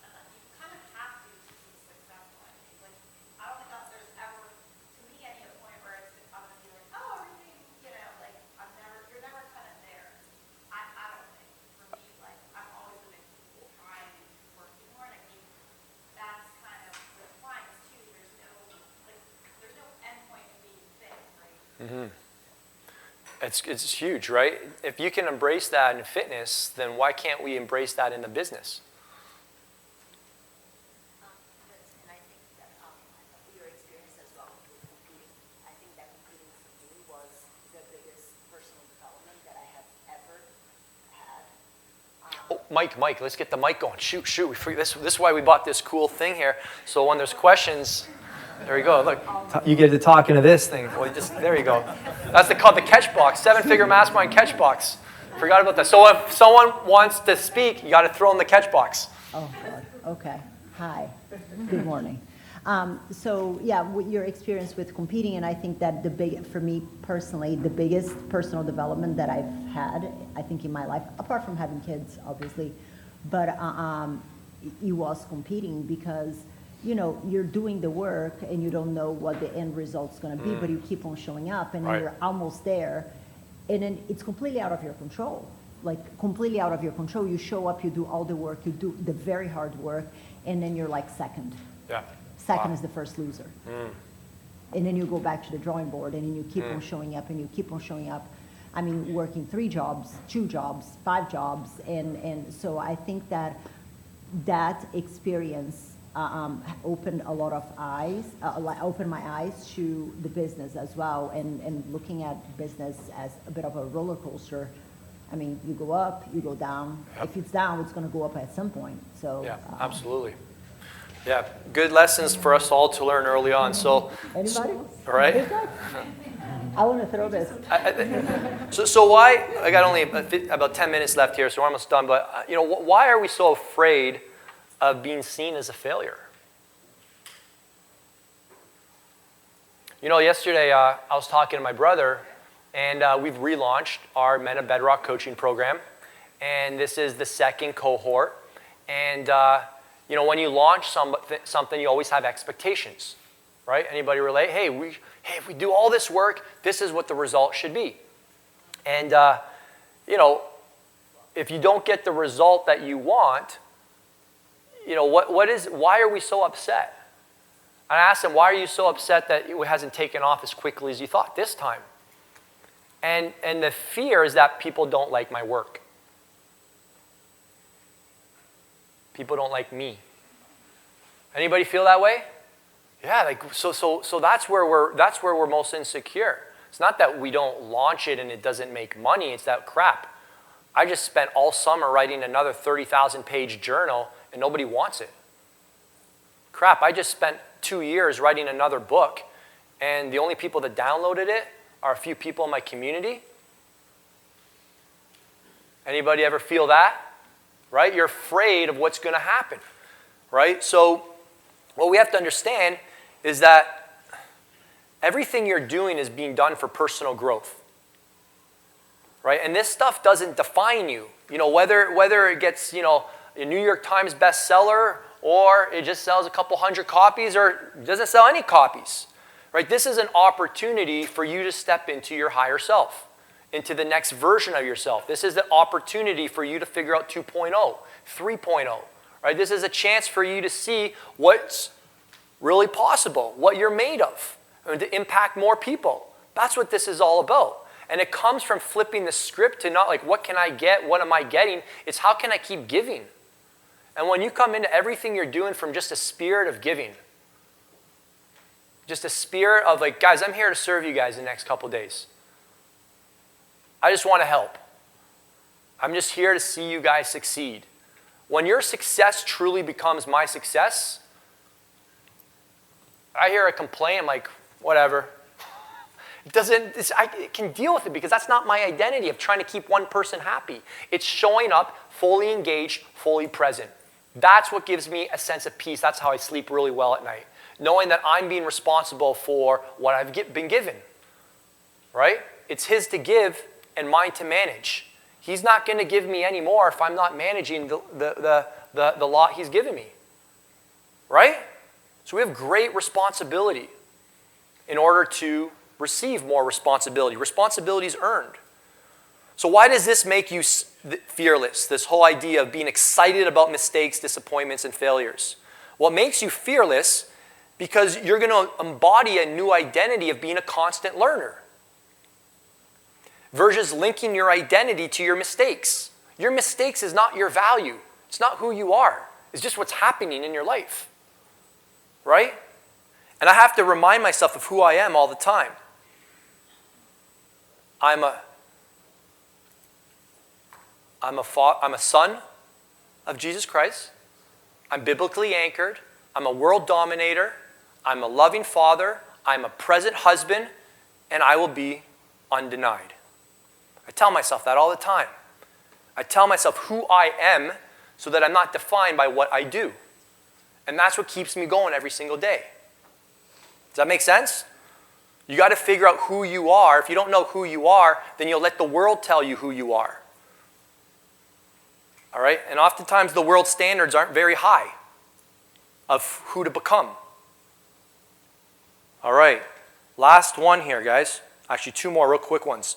And you kind of have to be successful. I think. Like, I don't think there's ever, to me, any point where it's, I'm going to be like, oh, everything, you know, like, you're never kind of there. I don't think. For me, like, I'm always going to keep trying and working more. And I think that's kind of with clients too. There's no end point to being fit, right? Mm-hmm. It's huge, right? If you can embrace that in fitness, then why can't we embrace that in the business? And I think that your experience as well with competing, I think that competing for me was the biggest personal development that I have ever had. Oh, Mike, let's get the mic going. Shoot. This is why we bought this cool thing here. So when there's questions, there you go. Look, you get to talk into this thing. Well, there you go. That's called the catch box. 7-figure mastermind catch box. Forgot about that. So if someone wants to speak, you got to throw in the catch box. Oh, God. Okay. Hi. Good morning. So, yeah, with your experience with competing, and I think that for me personally, the biggest personal development that I've had, I think in my life, apart from having kids, obviously, but it was competing because, you know, you're doing the work and you don't know what the end result's going to be, but you keep on showing up and Right. you're almost there, and then it's completely out of your control. Like, completely out of your control. You show up, you do all the work, you do the very hard work, and then you're like second. Yeah. Second Wow. is the first loser. And then you go back to the drawing board, and then you keep on showing up, and you keep on showing up. I mean, working 3 jobs, 2 jobs, 5 jobs, and so I think that experience opened a lot of eyes, opened my eyes to the business as well, and looking at business as a bit of a roller coaster. I mean, you go up, you go down. If it's down, it's going to go up at some point. So Yeah, absolutely. Yeah, good lessons for us all to learn early on. So, anybody? all right. I want to throw this. So why? I got only about 10 minutes left here, so we're almost done. But why are we so afraid of being seen as a failure? Yesterday I was talking to my brother, and we've relaunched our Men of Bedrock coaching program, and this is the 2nd cohort. And when you launch something, you always have expectations, right? Anybody relate? Hey, if we do all this work, this is what the result should be. And if you don't get the result that you want, why are we so upset? I asked him, why are you so upset that it hasn't taken off as quickly as you thought this time? And the fear is that people don't like my work. People don't like me. Anybody feel that way? Yeah, so that's where we're most insecure. It's not that we don't launch it and it doesn't make money, it's that crap. I just spent all summer writing another 30,000-page journal and nobody wants it. Crap, I just spent 2 years writing another book and the only people that downloaded it are a few people in my community. Anybody ever feel that? Right? You're afraid of what's going to happen. Right? So what we have to understand is that everything you're doing is being done for personal growth. Right? And this stuff doesn't define you. Whether it gets, a New York Times bestseller or it just sells a couple hundred copies or doesn't sell any copies. Right? This is an opportunity for you to step into your higher self, into the next version of yourself. This is the opportunity for you to figure out 2.0, 3.0. Right? This is a chance for you to see what's really possible, what you're made of, and to impact more people. That's what this is all about. And it comes from flipping the script to not like, what can I get? What am I getting? It's how can I keep giving? And when you come into everything you're doing from just a spirit of giving, just a spirit of like, guys, I'm here to serve you guys the next couple days. I just want to help. I'm just here to see you guys succeed. When your success truly becomes my success, I hear a complaint, I'm like, whatever. I can deal with it because that's not my identity of trying to keep one person happy. It's showing up fully engaged, fully present. That's what gives me a sense of peace. That's how I sleep really well at night. Knowing that I'm being responsible for what I've been given. Right? It's his to give and mine to manage. He's not going to give me any more if I'm not managing the lot he's given me. Right? So we have great responsibility in order to receive more responsibility. Responsibility is earned. So why does this make you fearless, this whole idea of being excited about mistakes, disappointments, and failures? Well, it makes you fearless because you're going to embody a new identity of being a constant learner. Versus linking your identity to your mistakes. Your mistakes is not your value. It's not who you are. It's just what's happening in your life. Right? And I have to remind myself of who I am all the time. I'm a son of Jesus Christ. I'm biblically anchored. I'm a world dominator. I'm a loving father. I'm a present husband. And I will be undenied. I tell myself that all the time. I tell myself who I am so that I'm not defined by what I do. And that's what keeps me going every single day. Does that make sense? You got to figure out who you are. If you don't know who you are, then you'll let the world tell you who you are. All right? And oftentimes the world standards aren't very high of who to become. All right. Last one here, guys. Actually, 2 more real quick ones.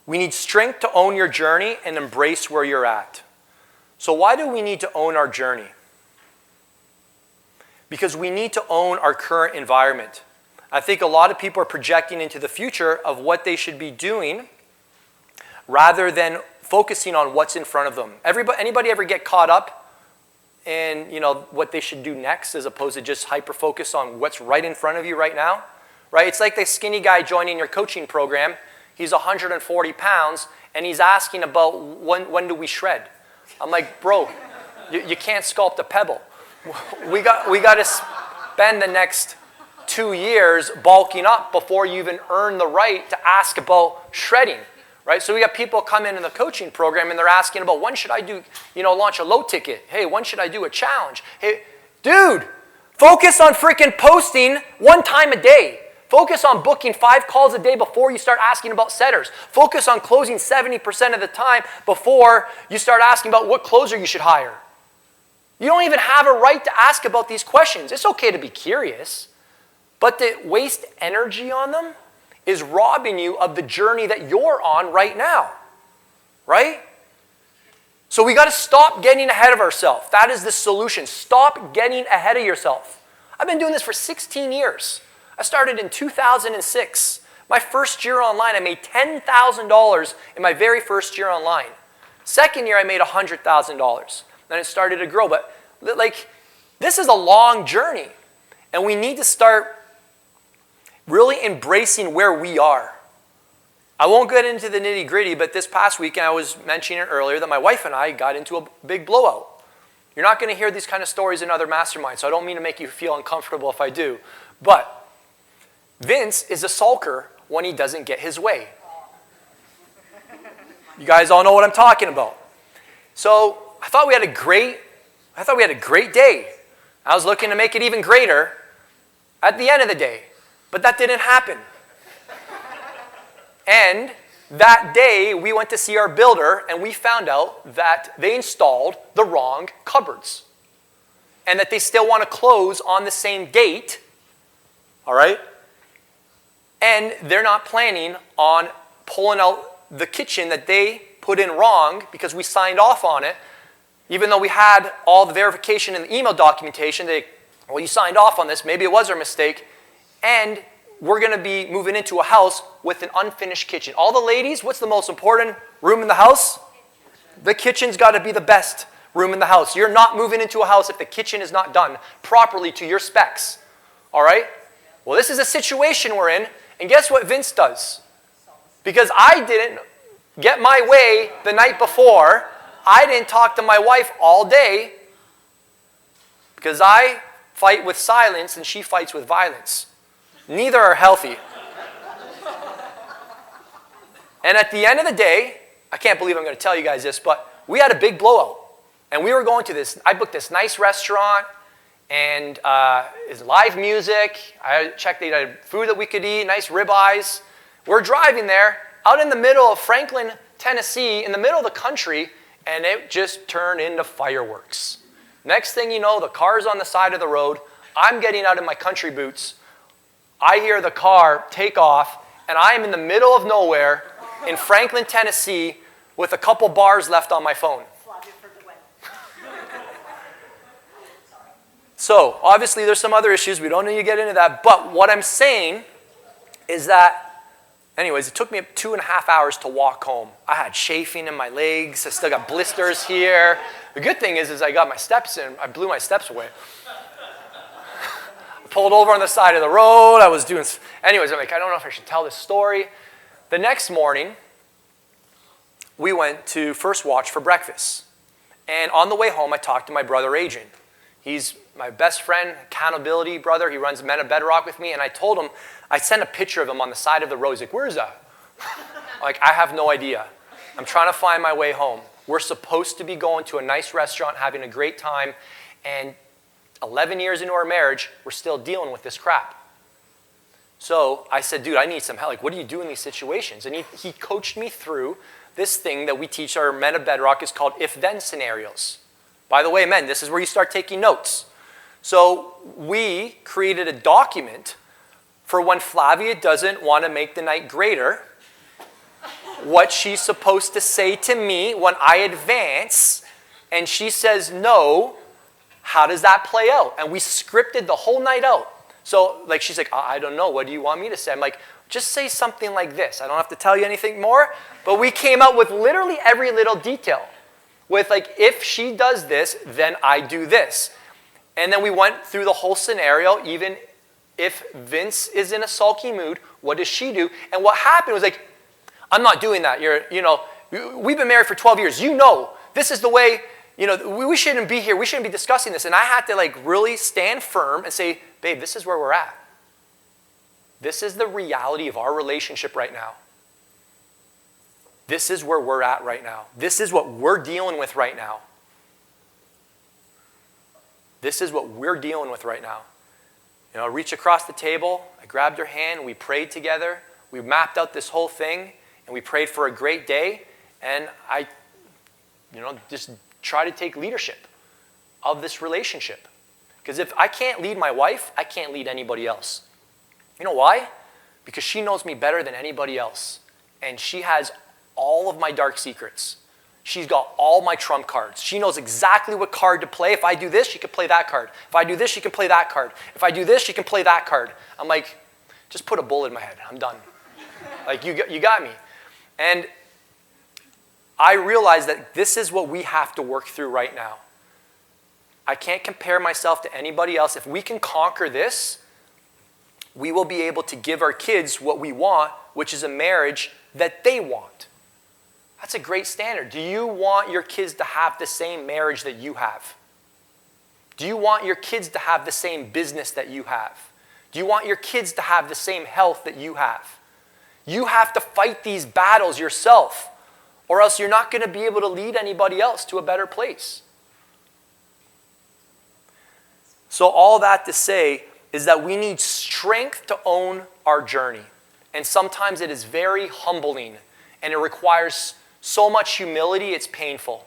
We need strength to own your journey and embrace where you're at. So why do we need to own our journey? because we need to own our current environment. I think a lot of people are projecting into the future of what they should be doing rather than focusing on what's in front of them. Anybody ever get caught up in what they should do next as opposed to just hyper-focus on what's right in front of you right now? Right? It's like the skinny guy joining your coaching program. He's 140 pounds, and he's asking about when do we shred? I'm like, bro, you can't sculpt a pebble. We got to spend the next 2 years bulking up before you even earn the right to ask about shredding, right? So we got people come into the coaching program and they're asking about when should I do, launch a low ticket? Hey, when should I do a challenge? Hey, dude, focus on freaking posting 1 time a day. Focus on booking 5 calls a day before you start asking about setters. Focus on closing 70% of the time before you start asking about what closer you should hire. You don't even have a right to ask about these questions. It's okay to be curious, but to waste energy on them is robbing you of the journey that you're on right now, right? So we got to stop getting ahead of ourselves. That is the solution. Stop getting ahead of yourself. I've been doing this for 16 years. I started in 2006. My first year online, I made $10,000 in my very first year online. Second year, I made $100,000. Then it started to grow. But this is a long journey. And we need to start really embracing where we are. I won't get into the nitty gritty, but this past weekend, I was mentioning it earlier that my wife and I got into a big blowout. You're not going to hear these kind of stories in other masterminds, so I don't mean to make you feel uncomfortable if I do. But Vince is a sulker when he doesn't get his way. You guys all know what I'm talking about. So I thought we had a great day. I was looking to make it even greater at the end of the day, but that didn't happen. And that day, we went to see our builder, and we found out that they installed the wrong cupboards and that they still want to close on the same date, all right? And they're not planning on pulling out the kitchen that they put in wrong because we signed off on it. Even though we had all the verification in the email documentation, you signed off on this, maybe it was our mistake, and we're going to be moving into a house with an unfinished kitchen. All the ladies, what's the most important room in the house? The kitchen's got to be the best room in the house. You're not moving into a house if the kitchen is not done properly to your specs. All right? Well, this is a situation we're in, and guess what Vince does? Because I didn't get my way the night before, I didn't talk to my wife all day because I fight with silence and she fights with violence. Neither are healthy. And at the end of the day, I can't believe I'm going to tell you guys this, but we had a big blowout. And we were going to I booked this nice restaurant, and it's live music. I checked they had food that we could eat, nice ribeyes. We're driving there, out in the middle of Franklin, Tennessee, in the middle of the country, and it just turned into fireworks. Next thing you know, the car's on the side of the road. I'm getting out of my country boots. I hear the car take off, and I am in the middle of nowhere in Franklin, Tennessee, with a couple bars left on my phone. So, obviously, there's some other issues. We don't need to get into that. But what I'm saying is that, anyways, it took me 2.5 hours to walk home. I had chafing in my legs. I still got blisters here. The good thing is I got my steps in. I blew my steps away. I pulled over on the side of the road. Anyways, I'm like, I don't know if I should tell this story. The next morning, we went to First Watch for breakfast. And on the way home, I talked to my brother, Adrian. He's my best friend, accountability brother. He runs Men of Bedrock with me. And I told him, I sent a picture of him on the side of the road. He's like, where's that? Like, I have no idea. I'm trying to find my way home. We're supposed to be going to a nice restaurant, having a great time. And 11 years into our marriage, we're still dealing with this crap. So I said, dude, I need some help. Like, what do you do in these situations? And he coached me through this thing that we teach our Men of Bedrock. Is called if-then scenarios. By the way, men, this is where you start taking notes. So we created a document for when Flavia doesn't want to make the night greater, what she's supposed to say to me when I advance, and she says no, how does that play out? And we scripted the whole night out. So like she's like, I don't know, what do you want me to say? I'm like, just say something like this. I don't have to tell you anything more. But we came out with literally every little detail. With like, if she does this, then I do this. And then we went through the whole scenario. Even if Vince is in a sulky mood, what does she do? And what happened was like, I'm not doing that. We've been married for 12 years. You know, this is the way, we shouldn't be here. We shouldn't be discussing this. And I had to like really stand firm and say, babe, this is where we're at. This is the reality of our relationship right now. This is where we're at right now. This is what we're dealing with right now. This is what we're dealing with right now. I reach across the table, I grabbed her hand, we prayed together, we mapped out this whole thing, and we prayed for a great day, and I, just try to take leadership of this relationship. Because if I can't lead my wife, I can't lead anybody else. You know why? Because she knows me better than anybody else. And she has all of my dark secrets. She's got all my trump cards. She knows exactly what card to play. If I do this, she can play that card. If I do this, she can play that card. If I do this, she can play that card. I'm like, just put a bullet in my head. I'm done. Like, you got me. And I realize that this is what we have to work through right now. I can't compare myself to anybody else. If we can conquer this, we will be able to give our kids what we want, which is a marriage that they want. That's a great standard. Do you want your kids to have the same marriage that you have? Do you want your kids to have the same business that you have? Do you want your kids to have the same health that you have? You have to fight these battles yourself, or else you're not going to be able to lead anybody else to a better place. So all that to say is that we need strength to own our journey. And sometimes it is very humbling, and it requires so much humility, it's painful.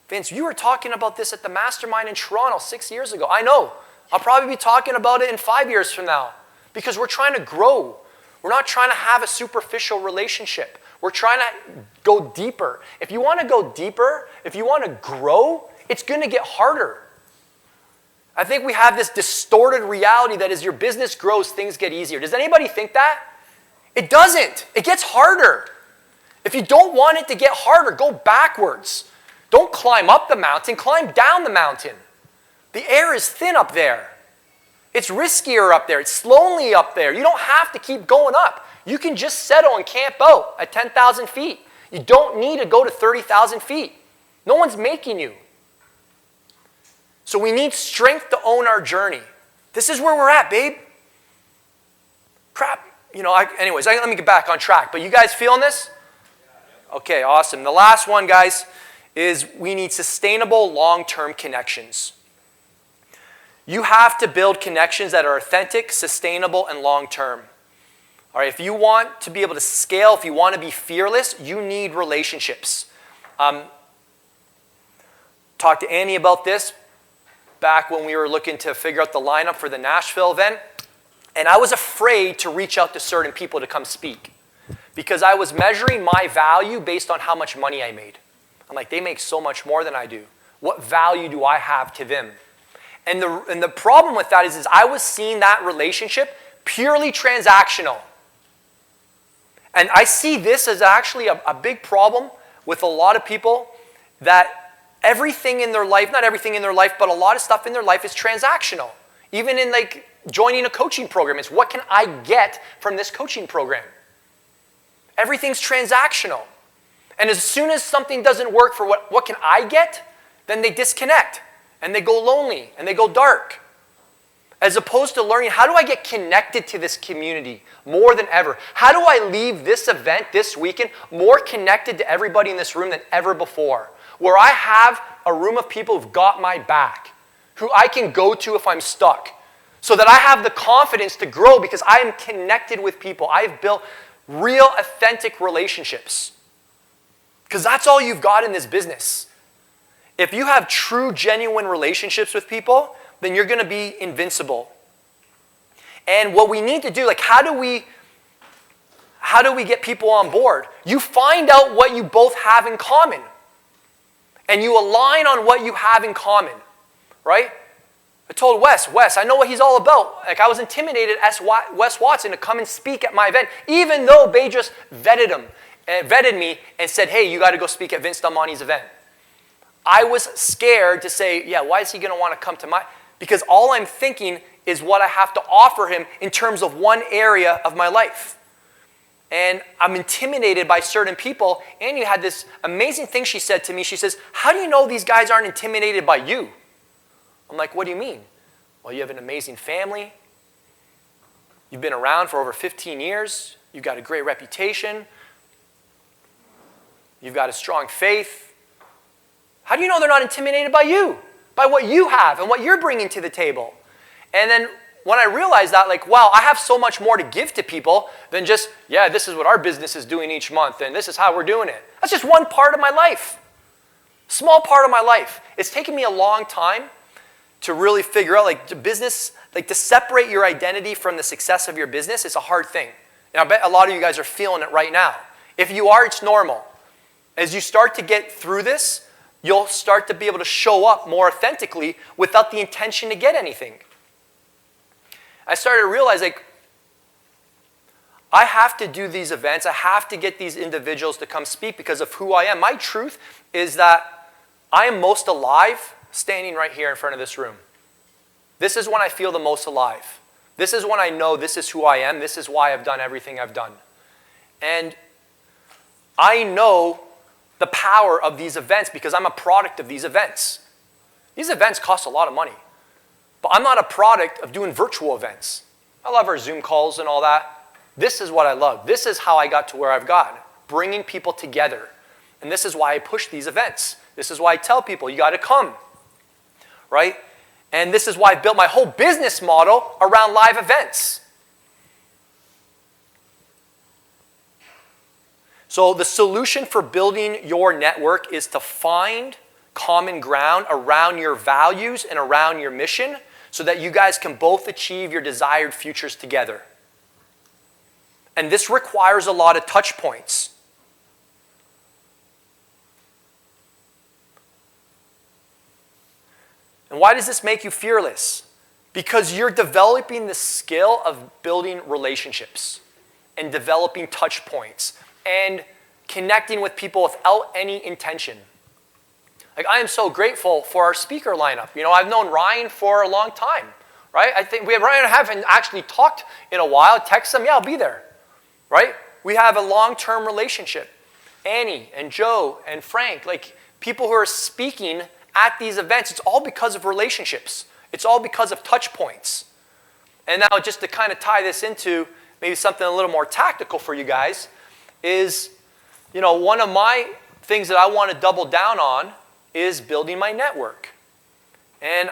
Vince, you were talking about this at the Mastermind in Toronto 6 years ago. I know. I'll probably be talking about it in 5 years from now because we're trying to grow. We're not trying to have a superficial relationship. We're trying to go deeper. If you want to go deeper, if you want to grow, it's going to get harder. I think we have this distorted reality that as your business grows, things get easier. Does anybody think that? It doesn't. It gets harder. If you don't want it to get harder, go backwards. Don't climb up the mountain, climb down the mountain. The air is thin up there. It's riskier up there. It's lonely up there. You don't have to keep going up. You can just settle and camp out at 10,000 feet. You don't need to go to 30,000 feet. No one's making you. So we need strength to own our journey. This is where we're at, babe. Crap. Anyways, let me get back on track. But you guys feeling this? Okay, awesome. The last one, guys, is we need sustainable long-term connections. You have to build connections that are authentic, sustainable, and long-term. All right, if you want to be able to scale, if you want to be fearless, you need relationships. Talked to Annie about this back when we were looking to figure out the lineup for the Nashville event. And I was afraid to reach out to certain people to come speak because I was measuring my value based on how much money I made. I'm like, they make so much more than I do. What value do I have to them? And the problem with that is I was seeing that relationship purely transactional. And I see this as actually a big problem with a lot of people that everything in their life, not everything in their life, but a lot of stuff in their life is transactional. Even in like joining a coaching program, it's what can I get from this coaching program? Everything's transactional. And as soon as something doesn't work for what can I get, then they disconnect and they go lonely and they go dark. As opposed to learning, how do I get connected to this community more than ever? How do I leave this event this weekend more connected to everybody in this room than ever before? Where I have a room of people who've got my back, who I can go to if I'm stuck, so that I have the confidence to grow because I am connected with people. I've built real, authentic relationships. Because that's all you've got in this business. If you have true, genuine relationships with people, then you're going to be invincible. And what we need to do, like how do we get people on board? You find out what you both have in common. and you align on what you have in common, right? I told Wes, I know what he's all about. Like, I was intimidated as Wes Watson to come and speak at my event, even though Bay just vetted me and said, hey, you got to go speak at Vince Dalmani's event. I was scared to say, yeah, why is he going to want to come to my, because all I'm thinking is what I have to offer him in terms of one area of my life. And I'm intimidated by certain people. Annie had this amazing thing she said to me. She says, how do you know these guys aren't intimidated by you? I'm like, what do you mean? Well, you have an amazing family. You've been around for over 15 years. You've got a great reputation. You've got a strong faith. How do you know they're not intimidated by you? By what you have and what you're bringing to the table? And then when I realized that, like, wow, I have so much more to give to people than just, yeah, this is what our business is doing each month, and this is how we're doing it. That's just one part of my life. Small part of my life. It's taken me a long time to really figure out, like, the business, like, to separate your identity from the success of your business is a hard thing. And I bet a lot of you guys are feeling it right now. If you are, it's normal. As you start to get through this, you'll start to be able to show up more authentically without the intention to get anything. I started to realize, like, I have to do these events. I have to get these individuals to come speak because of who I am. My truth is that I am most alive standing right here in front of this room. This is when I feel the most alive. This is when I know this is who I am. This is why I've done everything I've done. And I know the power of these events because I'm a product of these events. These events cost a lot of money. But I'm not a product of doing virtual events. I love our Zoom calls and all that. This is what I love. This is how I got to where I've gotten, bringing people together. And this is why I push these events. This is why I tell people, you got to come. Right? And this is why I built my whole business model around live events. So the solution for building your network is to find common ground around your values and around your mission so that you guys can both achieve your desired futures together. And this requires a lot of touch points. And why does this make you fearless? Because you're developing the skill of building relationships and developing touch points and connecting with people without any intention. Like, I am so grateful for our speaker lineup. You know, I've known Ryan for a long time, right? I think Ryan and I haven't actually talked in a while. Text him, yeah, I'll be there, right? We have a long-term relationship. Annie and Joe and Frank, like, people who are speaking at these events, it's all because of relationships. It's all because of touch points. And now, just to kind of tie this into maybe something a little more tactical for you guys is, you know, one of my things that I want to double down on is building my network. And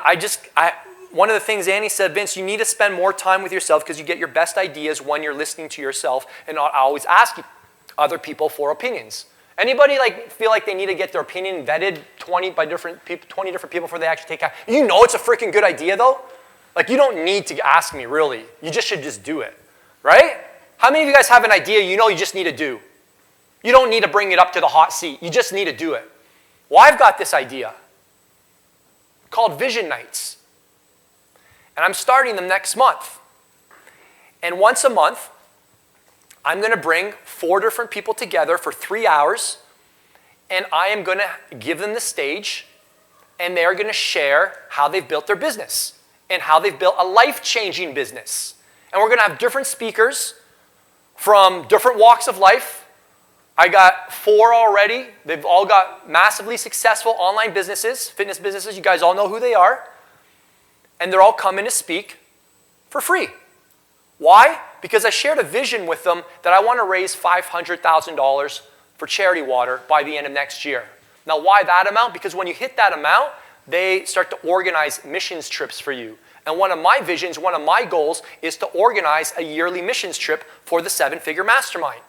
one of the things Annie said, Vince, you need to spend more time with yourself because you get your best ideas when you're listening to yourself and not always asking other people for opinions. Anybody feel like they need to get their opinion vetted 20 different people before they actually take action? You know it's a freaking good idea though. Like, you don't need to ask me really. You just should just do it, right? How many of you guys have an idea you know you just need to do? You don't need to bring it up to the hot seat. You just need to do it. Well, I've got this idea called Vision Nights. And I'm starting them next month. And once a month, I'm going to bring 4 different people together for 3 hours. And I am going to give them the stage. And they're going to share how they've built their business and how they've built a life-changing business. And we're going to have different speakers from different walks of life. I got 4 already. They've all got massively successful online businesses, fitness businesses. You guys all know who they are. And they're all coming to speak for free. Why? Because I shared a vision with them that I want to raise $500,000 for charity water by the end of next year. Now, why that amount? Because when you hit that amount, they start to organize missions trips for you. And one of my visions, one of my goals is to organize a yearly missions trip for the 7-Figure Mastermind.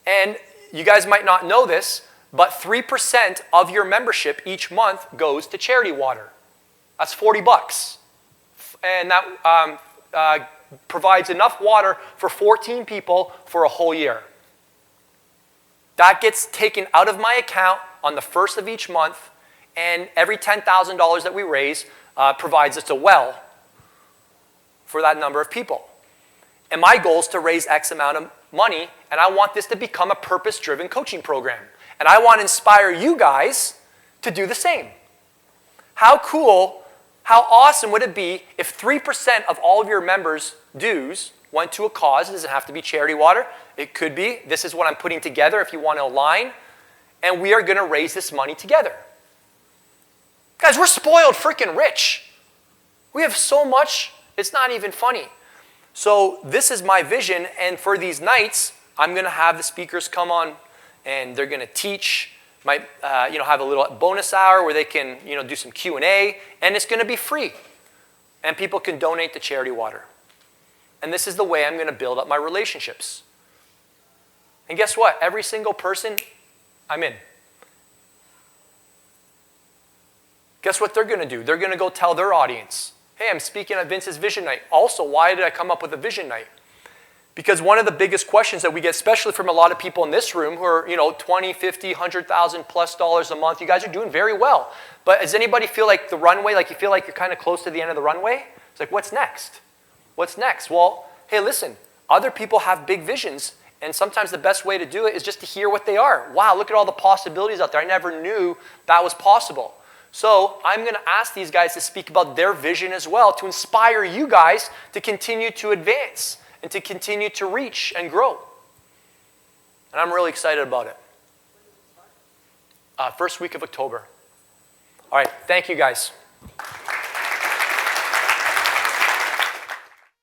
And you guys might not know this, but 3% of your membership each month goes to charity water. That's $40. And that provides enough water for 14 people for a whole year. That gets taken out of my account on the first of each month, and every $10,000 that we raise provides us a well for that number of people. And my goal is to raise X amount of money, and I want this to become a purpose-driven coaching program. And I want to inspire you guys to do the same. How cool, how awesome would it be if 3% of all of your members' dues went to a cause? It doesn't have to be charity water. It could be, this is what I'm putting together if you want to align, and we are going to raise this money together. Guys, we're spoiled freaking rich. We have so much, it's not even funny. So this is my vision, and for these nights, I'm going to have the speakers come on, and they're going to teach, might have a little bonus hour where they can do some Q&A, and it's going to be free. And people can donate to Charity Water. And this is the way I'm going to build up my relationships. And guess what? Every single person, I'm in. Guess what they're going to do? They're going to go tell their audience, hey, I'm speaking at Vince's Vision Night. Also, why did I come up with a Vision Night? Because one of the biggest questions that we get, especially from a lot of people in this room who are, $20, $50, $100,000+ a month, you guys are doing very well. But does anybody feel like the runway, like you feel like you're kind of close to the end of the runway? It's like, what's next? What's next? Well, hey, listen, other people have big visions, and sometimes the best way to do it is just to hear what they are. Wow, look at all the possibilities out there. I never knew that was possible. So I'm going to ask these guys to speak about their vision as well to inspire you guys to continue to advance and to continue to reach and grow. And I'm really excited about it. First week of October. All right, thank you guys.